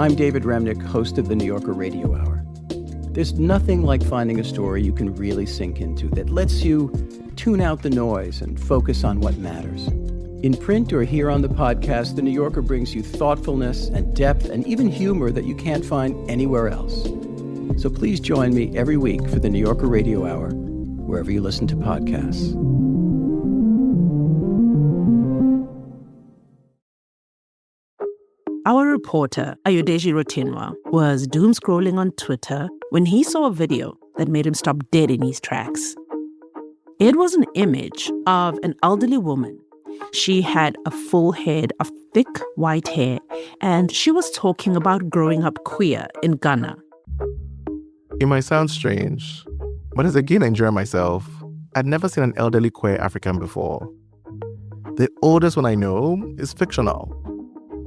I'm David Remnick, host of the New Yorker Radio Hour. There's nothing like finding a story you can really sink into that lets you tune out the noise and focus on what matters. In print or here on the podcast, The New Yorker brings you thoughtfulness and depth and even humor that you can't find anywhere else. So please join me every week for the New Yorker Radio Hour, wherever you listen to podcasts. Our reporter, Ayodeji Rotinwa, was doom-scrolling on Twitter when he saw a video that made him stop dead in his tracks. It was an image of an elderly woman. She had a full head of thick white hair, and she was talking about growing up queer in Ghana. It might sound strange, but as a gay Nigerian myself, I'd never seen an elderly queer African before. The oldest one I know is fictional.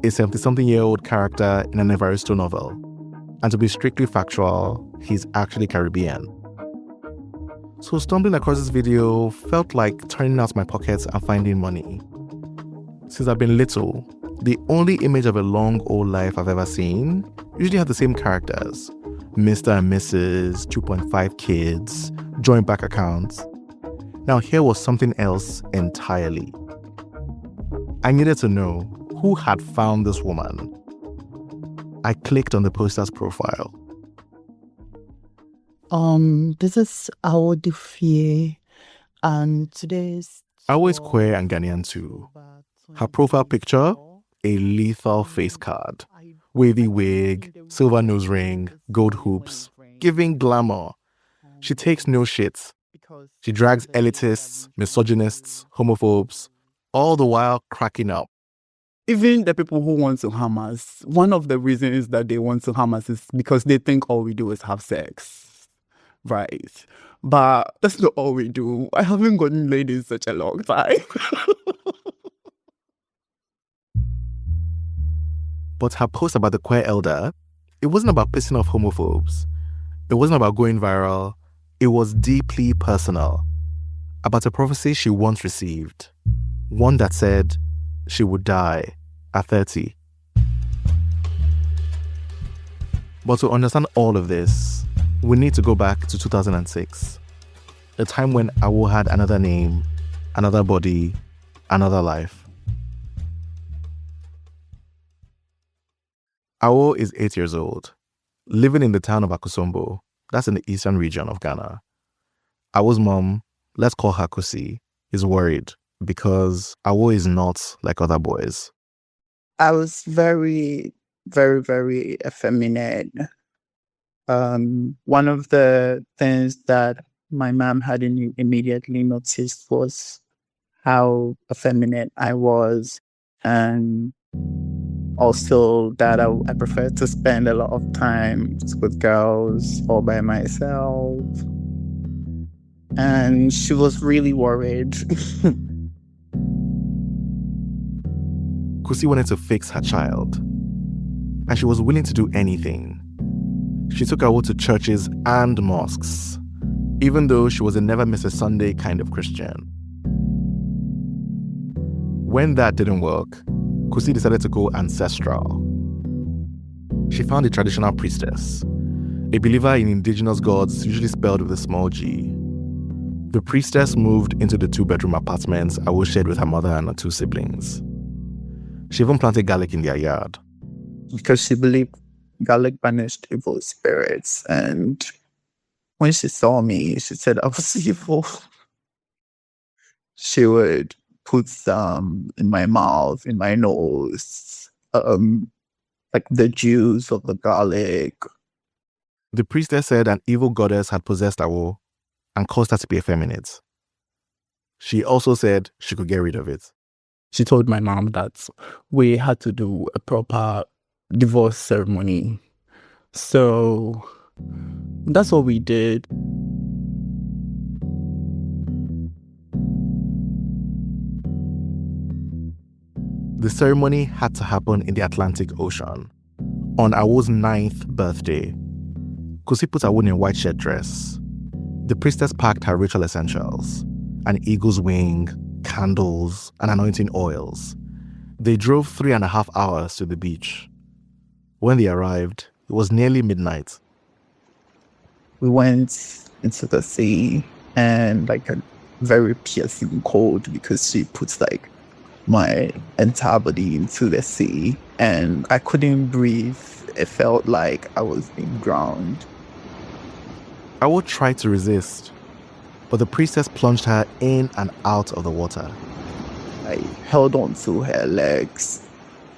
A 70-something-year-old character in an Evaristo novel. And to be strictly factual, he's actually Caribbean. So stumbling across this video felt like turning out my pockets and finding money. Since I've been little, the only image of a long old life I've ever seen usually have the same characters. Mr. and Mrs., 2.5 kids, joint bank accounts. Now here was something else entirely. I needed to know who had found this woman. I clicked on the poster's profile. This is Awo Dufie, and today's... Awo is queer and Ghanaian too. Her profile picture, a lethal face card. Wavy wig, silver nose ring, gold hoops, giving glamour. She takes no shit. She drags elitists, misogynists, homophobes, all the while cracking up. Even the people who want to harm us, one of the reasons that they want to harm us is because they think all we do is have sex, right? But that's not all we do. I haven't gotten laid in such a long time. But her post about the queer elder, it wasn't about pissing off homophobes. It wasn't about going viral. It was deeply personal. About a prophecy she once received. One that said she would die at 30. But to understand all of this, we need to go back to 2006. A time when Awo had another name, another body, another life. Awo is 8 years old, living in the town of Akosombo. That's in the eastern region of Ghana. Awo's mom, let's call her Kusi, is worried because Awo is not like other boys. I was very, very, very effeminate. One of the things that my mom hadn't immediately noticed was how effeminate I was, and also that I preferred to spend a lot of time with girls all by myself. And she was really worried. Kusi wanted to fix her child, and she was willing to do anything. She took Awo to churches and mosques, even though she was a never miss a Sunday kind of Christian. When that didn't work, Kusi decided to go ancestral. She found a traditional priestess, a believer in indigenous gods usually spelled with a small g. The priestess moved into the 2-bedroom apartments Awo shared with her mother and her 2 siblings. She even planted garlic in their yard. Because she believed garlic banished evil spirits. And when she saw me, she said I was evil. She would put some in my mouth, in my nose, like the juice of the garlic. The priestess said an evil goddess had possessed Awo and caused her to be effeminate. She also said she could get rid of it. She told my mom that we had to do a proper divorce ceremony. So that's what we did. The ceremony had to happen in the Atlantic Ocean on Awo's 9th birthday. Kusi put Awo in a white shirt dress. The priestess packed her ritual essentials, an eagle's wing, candles, and anointing oils. They drove 3.5 hours to the beach. When they arrived, it was nearly midnight. We went into the sea and like a very piercing cold because she puts like my entire body into the sea and I couldn't breathe. It felt like I was being drowned. Awo tried to resist, but the priestess plunged her in and out of the water. I held on to her legs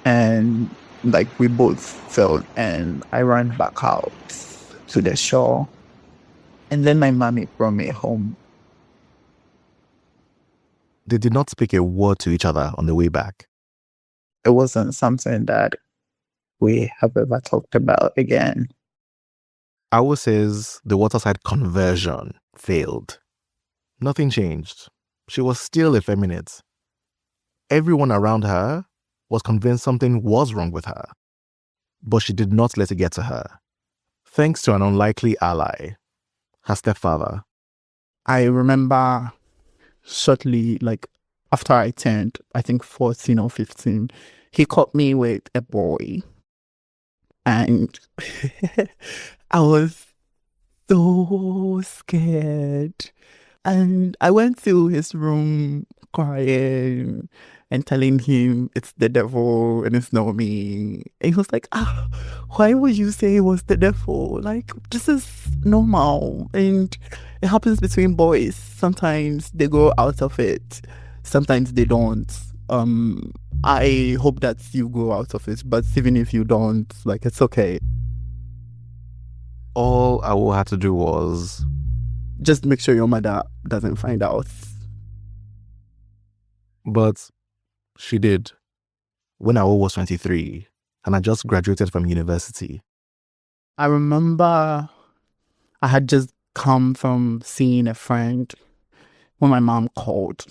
and like we both fell and I ran back out to the shore. And then my mommy brought me home. They did not speak a word to each other on the way back. It wasn't something that we have ever talked about again. Awo says the waterside conversion failed. Nothing changed. She was still effeminate. Everyone around her was convinced something was wrong with her. But she did not let it get to her. Thanks to an unlikely ally, her stepfather. I remember shortly, like after I turned, I think 14 or 15, he caught me with a boy. And I was so scared. And I went to his room crying and telling him it's the devil and it's not me. And he was like, why would you say it was the devil? Like, this is normal. And it happens between boys. Sometimes they go out of it. Sometimes they don't. I hope that you go out of it. But even if you don't, like, it's okay. All Awo had to do was just make sure your mother doesn't find out. But she did. When Awo was 23 and I just graduated from university. I remember I had just come from seeing a friend when my mom called.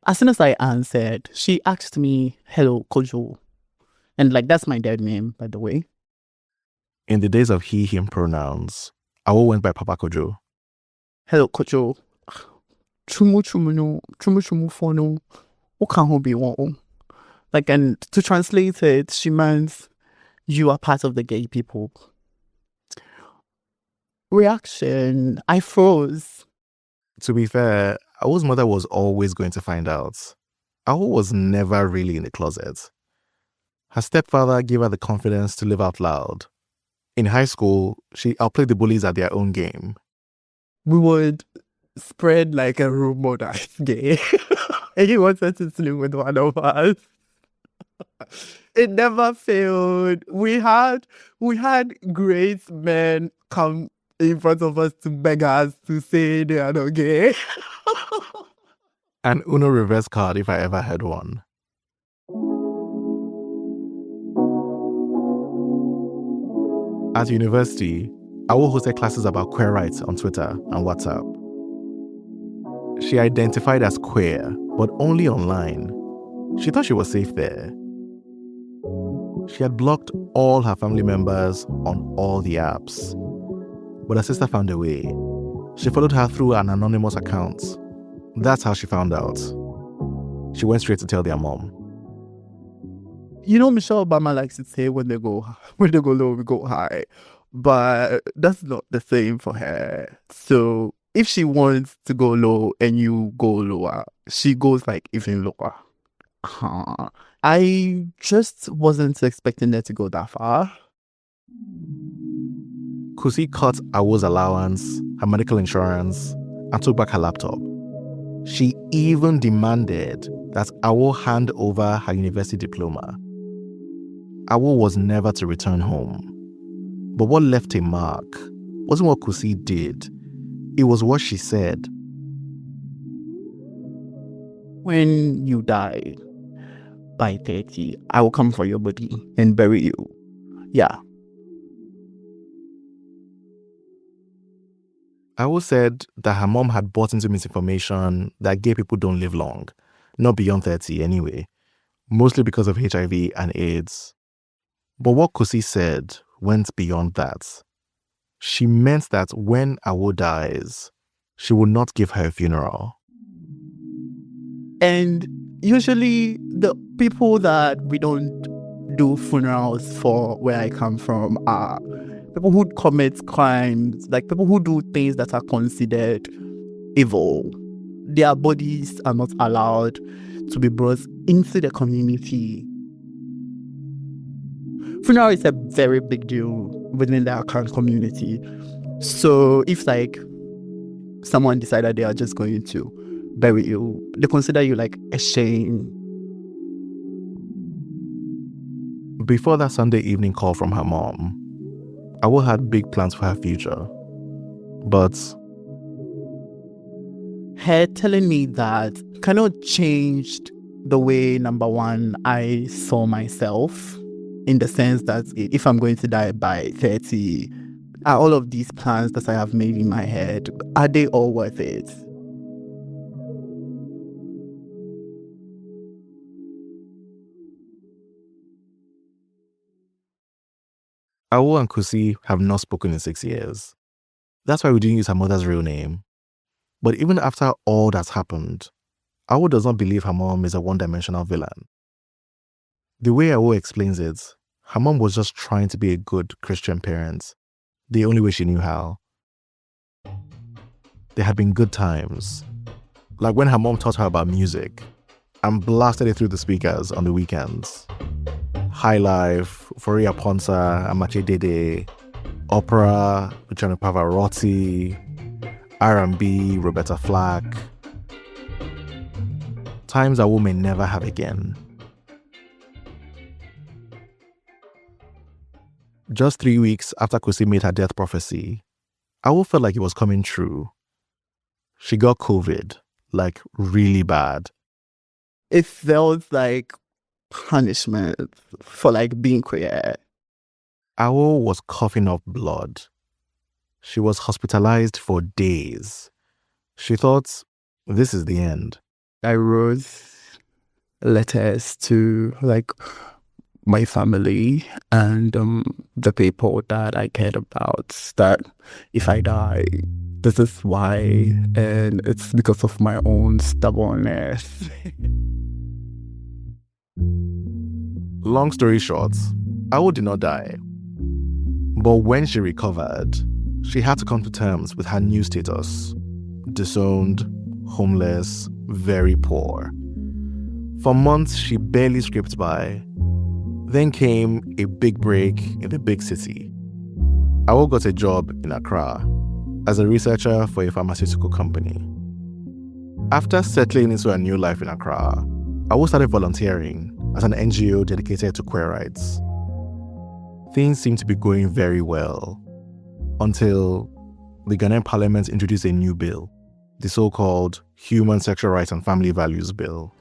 As soon as I answered, she asked me, hello, Kojo. And like, that's my dead name, by the way. In the days of he, him pronouns, Awo went by Papa Kojo. Hello, Kojo. Chumu fono. Okahobi wo. Like, and to translate it, she means you are part of the gay people. Reaction, I froze. To be fair, Awo's mother was always going to find out. Awo was never really in the closet. Her stepfather gave her the confidence to live out loud. In high school, she outplayed the bullies at their own game. We would spread like a rumor that's gay. And he wanted to sleep with one of us. It never failed. We had great men come in front of us to beg us to say they are not gay. An Uno reverse card if I ever had one. At university, Awo hosted classes about queer rights on Twitter and WhatsApp. She identified as queer, but only online. She thought she was safe there. She had blocked all her family members on all the apps. But her sister found a way. She followed her through an anonymous account. That's how she found out. She went straight to tell their mom. You know, Michelle Obama likes to say when they go low, we go high. But that's not the same for her. So if she wants to go low and you go lower, she goes like even lower. I just wasn't expecting her to go that far. Kusi cut Awo's allowance, her medical insurance, and took back her laptop. She even demanded that Awo hand over her university diploma. Awo was never to return home. But what left a mark wasn't what Kusi did. It was what she said. When you die by 30, I will come for your body and bury you. Yeah. Awo said that her mom had bought into misinformation that gay people don't live long, not beyond 30 anyway, mostly because of HIV and AIDS. But what Kusi said went beyond that. She meant that when Awo dies, she will not give her a funeral. And usually the people that we don't do funerals for where I come from are people who commit crimes, like people who do things that are considered evil. Their bodies are not allowed to be brought into the community. Funeral is a very big deal within the Akan community. So if like someone decided they are just going to bury you, they consider you like a shame. Before that Sunday evening call from her mom, Awo had big plans for her future. But her telling me that kind of changed the way, number one, I saw myself, in the sense that if I'm going to die by 30, are all of these plans that I have made in my head, are they all worth it? Awo and Kusi have not spoken in 6 years. That's why we didn't use her mother's real name. But even after all that's happened, Awo does not believe her mom is a one-dimensional villain. The way Awo explains it, her mom was just trying to be a good Christian parent, the only way she knew how. There had been good times, like when her mom taught her about music and blasted it through the speakers on the weekends. High Life, Foria Ponsa, Amache Dede, opera, Luciano Pavarotti, R&B, Roberta Flack. Times Awo may never have again. Just 3 weeks after Kusi made her death prophecy, Awo felt like it was coming true. She got COVID, like really bad. It felt like punishment for like being queer. Awo was coughing up blood. She was hospitalized for days. She thought, this is the end. I wrote letters to like my family and the people that I cared about, that if I die, this is why, and it's because of my own stubbornness. Long story short, Awo did not die. But when she recovered, she had to come to terms with her new status: disowned, homeless, very poor. For months, she barely scraped by. Then came a big break in the big city. Awo got a job in Accra as a researcher for a pharmaceutical company. After settling into a new life in Accra, Awo started volunteering at an NGO dedicated to queer rights. Things seemed to be going very well until the Ghanaian Parliament introduced a new bill, the so-called Human Sexual Rights and Family Values Bill.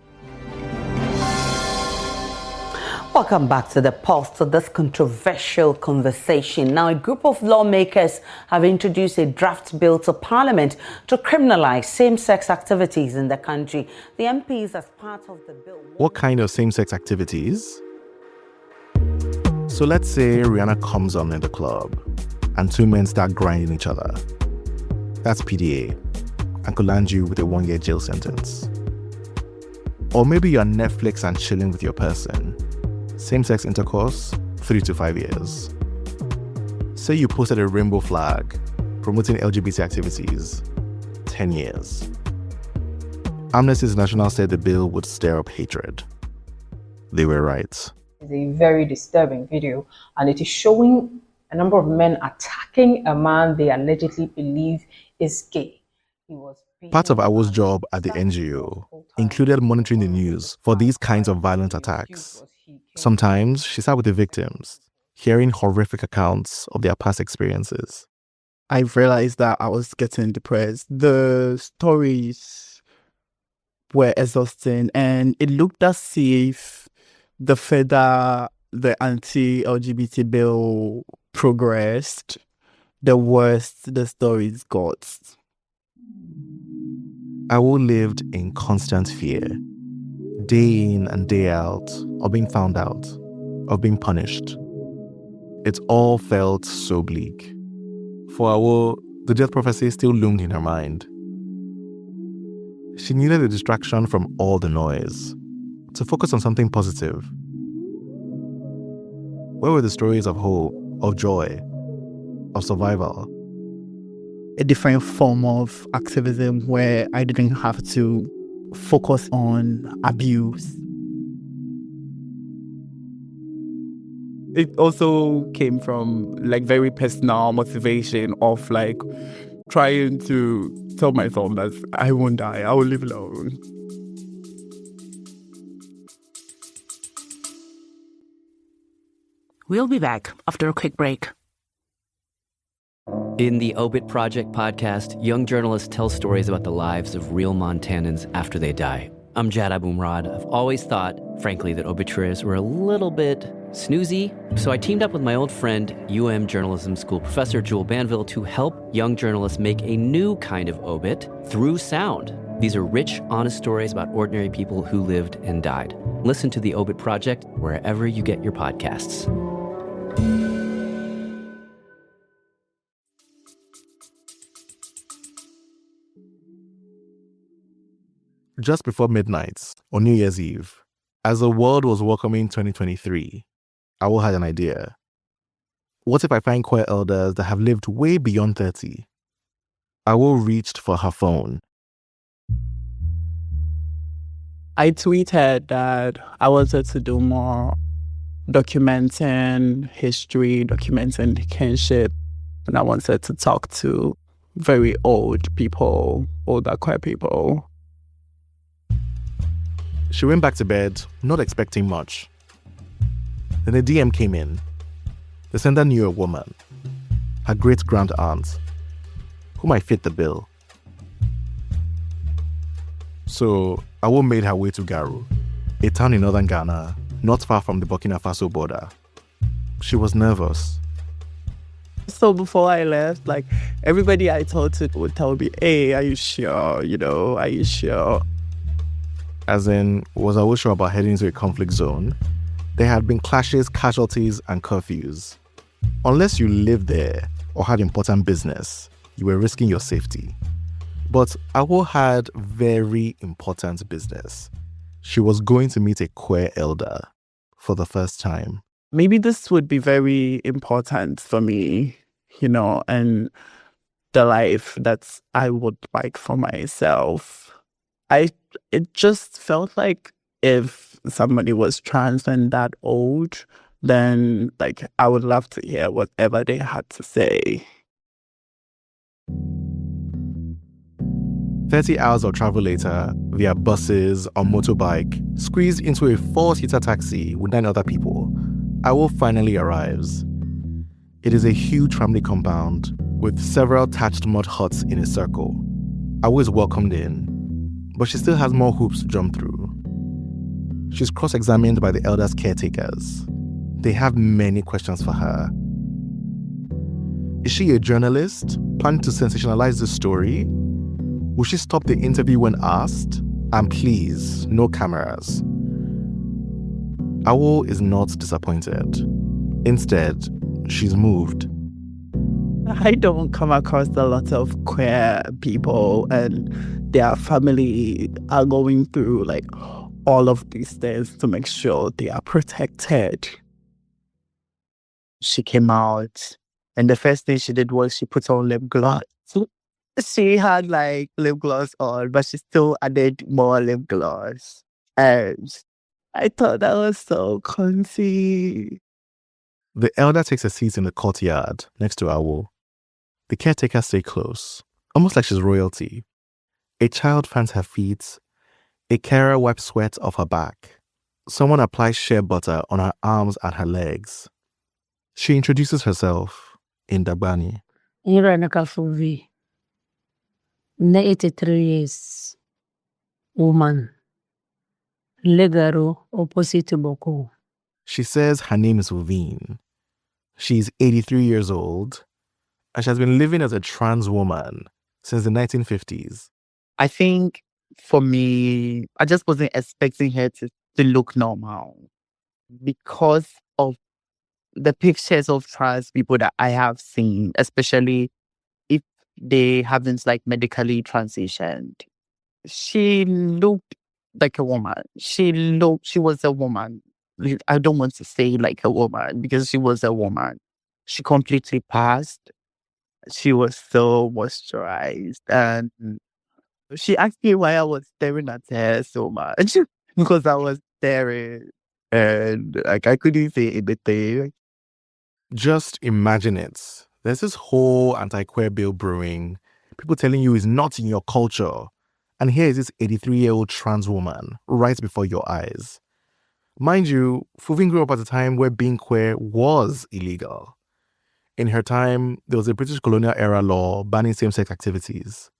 Welcome back to The Pulse, to this controversial conversation. Now, a group of lawmakers have introduced a draft bill to Parliament to criminalize same-sex activities in the country. The MPs, as part of the bill... What kind of same-sex activities? So let's say Rihanna comes on in the club and two men start grinding each other. That's PDA and could land you with a 1-year jail sentence. Or maybe you're on Netflix and chilling with your person. Same-sex intercourse, 3 to 5 years. Say you posted a rainbow flag promoting LGBT activities, 10 years. Amnesty International said the bill would stir up hatred. They were right. It's a very disturbing video, and it is showing a number of men attacking a man they allegedly believe is gay. He was Part of Awo's job at the NGO included monitoring the news for these kinds of violent attacks. Sometimes she sat with the victims, hearing horrific accounts of their past experiences. I realized that I was getting depressed. The stories were exhausting, and it looked as if the further the anti-LGBT bill progressed, the worse the stories got. Awo lived in constant fear, day in and day out, of being found out, of being punished. It all felt so bleak. For Awo, the death prophecy still loomed in her mind. She needed a distraction from all the noise, to focus on something positive. Where were the stories of hope, of joy, of survival? A different form of activism where I didn't have to focus on abuse. It also came from like very personal motivation of like trying to tell myself that I won't die, I will live alone. We'll be back after a quick break. In the Obit Project podcast, young journalists tell stories about the lives of real Montanans after they die. I'm Jad Abumrad. I've always thought, frankly, that obituaries were a little bit snoozy. So I teamed up with my old friend, UM Journalism School professor Jewel Banville, to help young journalists make a new kind of obit through sound. These are rich, honest stories about ordinary people who lived and died. Listen to the Obit Project wherever you get your podcasts. Just before midnight on New Year's Eve, as the world was welcoming 2023, Awo had an idea. What if I find queer elders that have lived way beyond 30? Awo reached for her phone. I tweeted that I wanted to do more documenting history, documenting kinship, and I wanted to talk to very old people, older queer people. She went back to bed, not expecting much. Then a DM came in. The sender knew a woman, her great-grand-aunt, who might fit the bill. So Awo made her way to Garu, a town in northern Ghana, not far from the Burkina Faso border. She was nervous. So before I left, like everybody I talked to would tell me, hey, are you sure? Are you sure? As in, was Awo sure about heading into a conflict zone? There had been clashes, casualties, and curfews. Unless you lived there or had important business, you were risking your safety. But Awo had very important business. She was going to meet a queer elder for the first time. Maybe this would be very important for me, and the life that I would like for myself. It just felt like if somebody was trans and that old, then like I would love to hear whatever they had to say. 30 hours of travel later, via buses or motorbike, squeezed into a 4-seater taxi with 9 other people, Awo finally arrives. It is a huge family compound with several thatched mud huts in a circle. Awo is welcomed in, but she still has more hoops to jump through. She's cross-examined by the elders' caretakers. They have many questions for her. Is she a journalist, planning to sensationalize the story? Will she stop the interview when asked? And please, no cameras. Awo is not disappointed. Instead, she's moved. I don't come across a lot of queer people and their family are going through like all of these things to make sure they are protected. She came out and the first thing she did was she put on lip gloss. She had like lip gloss on, but she still added more lip gloss. And I thought that was so comfy. The elder takes a seat in the courtyard next to Awo. The caretakers stay close, almost like she's royalty. A child fans her feet. A carer wipes sweat off her back. Someone applies shea butter on her arms and her legs. She introduces herself in Dagbani. Iranak na 83 years, woman, Legaro, opposite to Boko. She says her name is Uveen. She's 83 years old, and she has been living as a trans woman since the 1950s. I think for me, I just wasn't expecting her to look normal because of the pictures of trans people that I have seen, especially if they haven't like medically transitioned. She looked like a woman. She was a woman. I don't want to say like a woman because she was a woman. She completely passed. She was so moisturized, and she asked me why I was staring at her so much because I was staring and like I couldn't say anything. Just imagine it. There's this whole anti-queer bill brewing, people telling you it's not in your culture. And here is this 83-year-old trans woman right before your eyes. Mind you, Fuvin grew up at a time where being queer was illegal. In her time, there was a British colonial era law banning same-sex activities.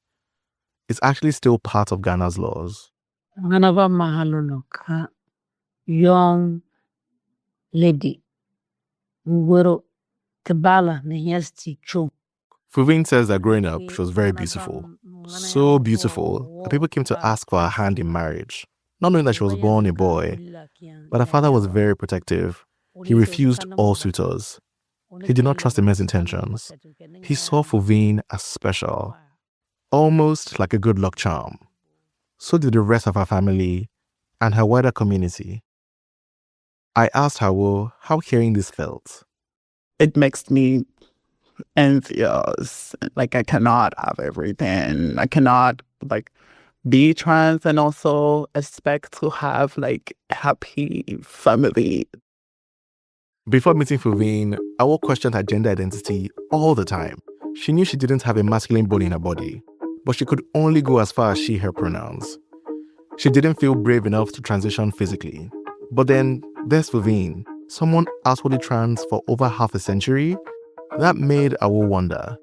It's actually still part of Ghana's laws. Another Mahaloloka, young lady, Ngwero Kebala, Nehesti Cho. Fuvin says that growing up, she was very beautiful. So beautiful that people came to ask for her hand in marriage, not knowing that she was born a boy. But her father was very protective. He refused all suitors. He did not trust the men's intentions. He saw Fuvin as special, almost like a good luck charm. So did the rest of her family and her wider community. I asked Awo how hearing this felt. It makes me envious. Like I cannot have everything. I cannot like be trans and also expect to have like happy family. Before meeting Fuvin, Awo questioned her gender identity all the time. She knew she didn't have a masculine bone in her body, but she could only go as far as she/her pronouns. She didn't feel brave enough to transition physically. But then there's Fuvin, someone outwardly trans for over half a century. That made Awo wonder.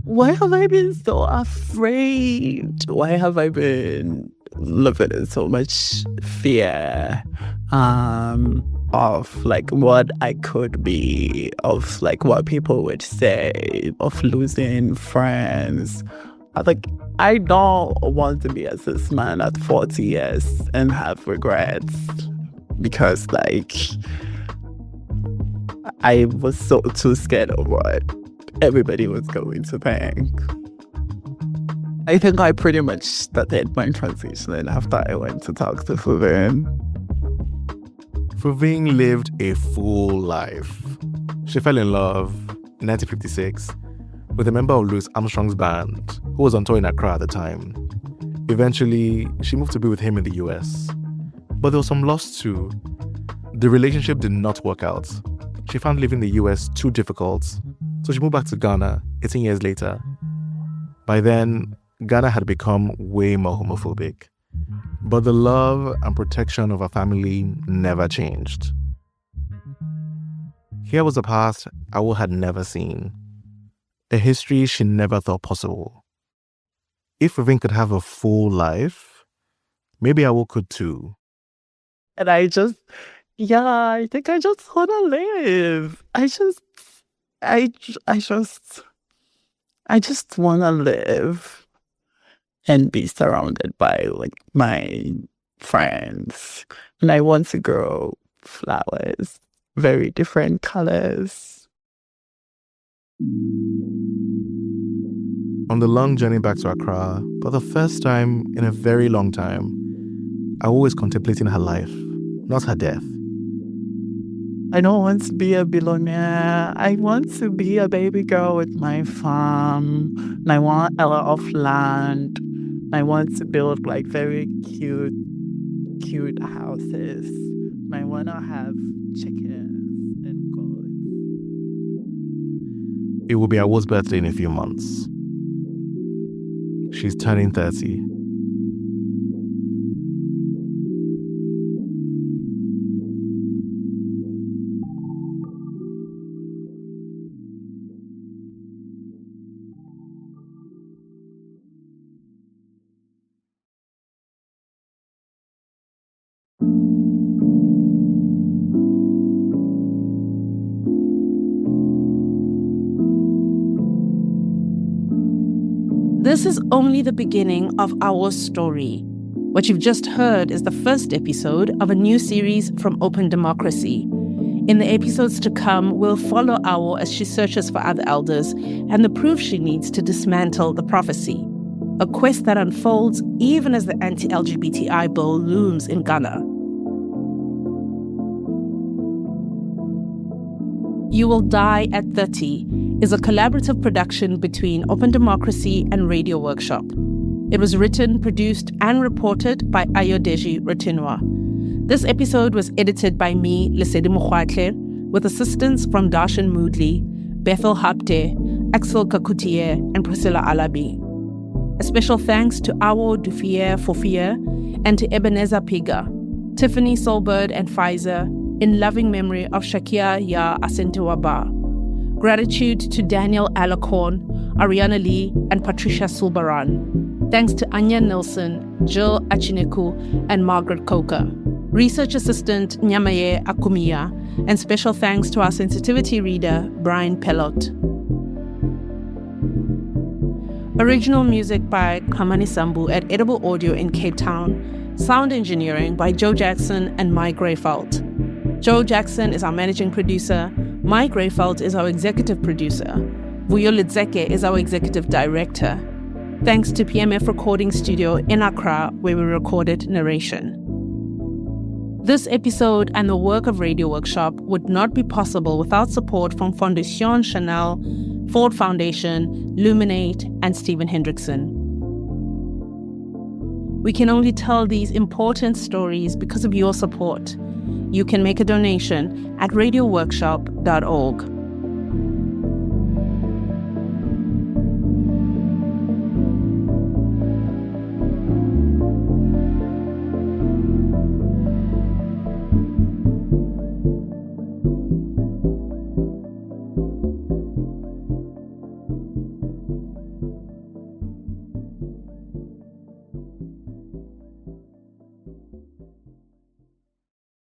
Why have I been so afraid? Why have I been living in so much fear of like what I could be, of like what people would say, of losing friends? I don't want to be a cis man at 40 years and have regrets because like I was so too scared of what everybody was going to think. I think I pretty much started my transition after I went to talk to Fuvin. Fuvin lived a full life. She fell in love in 1956 with a member of Louis Armstrong's band who was on tour in Accra at the time. Eventually, she moved to be with him in the US. But there was some loss too. The relationship did not work out. She found living in the US too difficult, so she moved back to Ghana 18 years later. By then, Ghana had become way more homophobic. But the love and protection of her family never changed. Here was a past Awo had never seen. A history she never thought possible. If Fuvin could have a full life, maybe Awo could too. And I think I just want to live. I just want to live and be surrounded by like my friends. And I want to grow flowers, very different colors. On the long journey back to Accra, for the first time in a very long time, Awo is contemplating her life, not her death. I don't want to be a billionaire. I want to be a baby girl with my farm. And I want a lot of land. I want to build like very cute houses. And I want to have chickens and goats. It will be Awo's birthday in a few months. She's turning 30. This is only the beginning of our story. What you've just heard is the first episode of a new series from openDemocracy. In the episodes to come, we'll follow Awo as she searches for other elders and the proof she needs to dismantle the prophecy. A quest that unfolds even as the anti-LGBTI bill looms in Ghana. You Will Die at 30 is a collaborative production between openDemocracy and Radio Workshop. It was written, produced, and reported by Awo Dufie. This episode was edited by me, Lesedi Mokgwatle, with assistance from Darshan Moodley, Bethel Hapte, Axel Kakutier, and Priscilla Alabi. A special thanks to Awo Dufie Fofia and to Ebenezer Piga, Tiffany Solbird, and Pfizer, in loving memory of Shakia Ya Asentewaba. Gratitude to Daniel Alacorn, Ariana Lee, and Patricia Sulbaran. Thanks to Anya Nilsson, Jill Achineku, and Margaret Coker. Research assistant Nyamaye Akumiya, and special thanks to our sensitivity reader, Brian Pelot. Original music by Kamani Sambu at Edible Audio in Cape Town. Sound engineering by Joe Jackson and Mike Greyfelt. Joe Jackson is our managing producer. Mike Greyfelt is our executive producer. Vuyo Lidzeke is our executive director. Thanks to PMF Recording Studio in Accra, where we recorded narration. This episode and the work of Radio Workshop would not be possible without support from Fondation Chanel, Ford Foundation, Luminate, and Stephen Hendrickson. We can only tell these important stories because of your support. You can make a donation at radioworkshop.org.